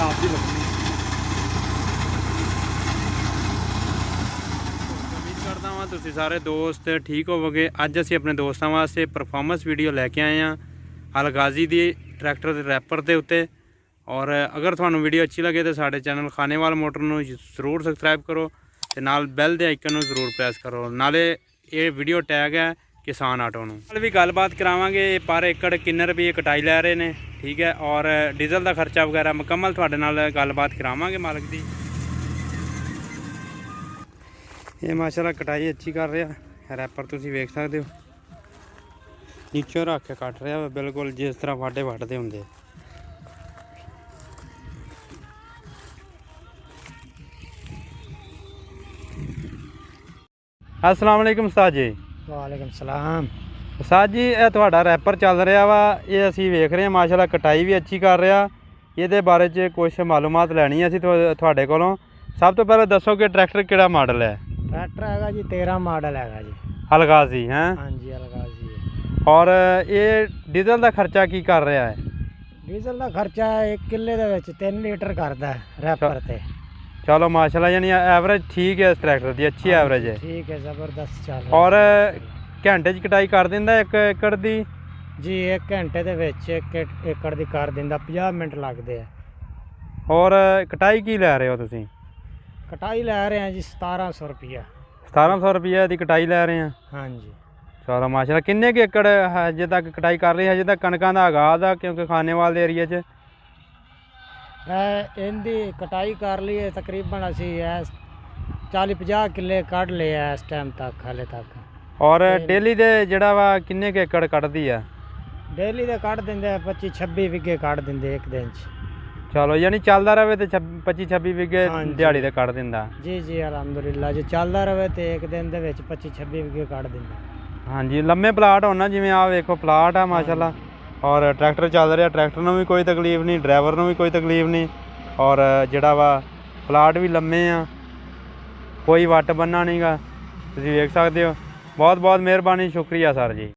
आप ही लगनी। उम्मीद करता हाँ तुसीं सारे दोस्त ठीक होवोगे। अज असीं अपने दोस्तों वास्ते परफॉर्मेंस वीडियो लैके आए हैं अलगाजी दी ट्रैक्टर के रैपर के उत्ते। और अगर तुहानूं वीडियो अच्छी लगे तो साडे चैनल खानेवाल मोटर नूं जरूर सबसक्राइब करो ते नाल बैल दे आइकन नूं जरूर प्रेस करो। नाले ये वीडियो टैग है किसान आटो नूं। नाल भी गलबात करावांगे पर एकड़ किन्ने रुपये कटाई लै रहे ने, ठीक है। और डीजल का खर्चा वगैरह मुकम्मल तुहाडे नाल गलबात करावांगे मालक दी। ये माशाल्लाह कटाई अच्छी कर रहा रैपर, तुसीं वेख सकदे हो नीचों रख के कट रहा है बिल्कुल जिस तरह वाढे वड्डदे हुंदे। अस्सलाम वालेकुम उस्ताद जी। वालेकुम सलाम। उस्ताद जी ये तुहाडा रैपर चल रहा वा, ये असीं वेख रहे हैं माशाल्लाह कटाई भी अच्छी कर रहा। ये बारे च कुछ मालूमात लैनी असीं तुहाडे कोलों। सब तो पहले दसो कि ट्रैक्टर किहड़ा मॉडल है? ट्रैक्टर हैगा जी 13 मॉडल हैगा जी। अलगाजी हैं? हाँ जी अलगाजी। और ये डीजल का खर्चा की कर रहा है? डीजल का खर्चा 1 किले दे विच 3 लीटर करता है रैपर ते। चलो माशाल्लाह यानी एवरेज ठीक है इस ट्रैक्टर की, अच्छी एवरेज है। ठीक है ज़बरदस्त चल रहा है। और घंटे च कटाई कर दिंदा 1 एकड़ दी? जी 1 घंटे दे विच 1 एकड़ दी कर दिंदा, 50 मिनट लगदे हैं। और कटाई की लै रहे हो तुसीं? कटाई लै रहे हैं जी 1700 रुपया। 1700 रुपये की कटाई लै रहे हैं? हाँ जी। चलो माशाल्लाह किन्ने के एकड़ हजे तक कटाई कर रहे हैं? हजे तक कणकां दा आगाज़ आ क्योंकि खानेवाल दे एरिया च इनकी कटाई कर ली है तकरीबन असी 40-50 किले कढ़ ले इस टाइम तक हाले तक। और डेली दे जड़ा वा किन्ने के एकड़ कढ़दी है? डेली दे कढ़ देंगे 25-26 विगे कढ़ देंगे एक दिन च। चलो यानी चलता रहे तो 25-26 विगे दिहाड़ी दे कढ़ दिंदा? जी जी अलहमदुलिल्लाह जो चलता रहे तो एक दिन दे विच 25-26 विगे कढ़ दिंदा। हाँ जी लम्बे प्लाट होना जिमें आ वेखो प्लाट है माशाल्लाह। और ट्रैक्टर चल रहा, ट्रैक्टर में भी कोई तकलीफ नहीं, ड्राइवर में भी कोई तकलीफ नहीं। और जड़ा वा प्लाट भी लम्मे आ, कोई वट बन्ना नहीं गा, तुसीं वेख सकते हो। बहुत बहुत मेहरबानी, शुक्रिया सर जी।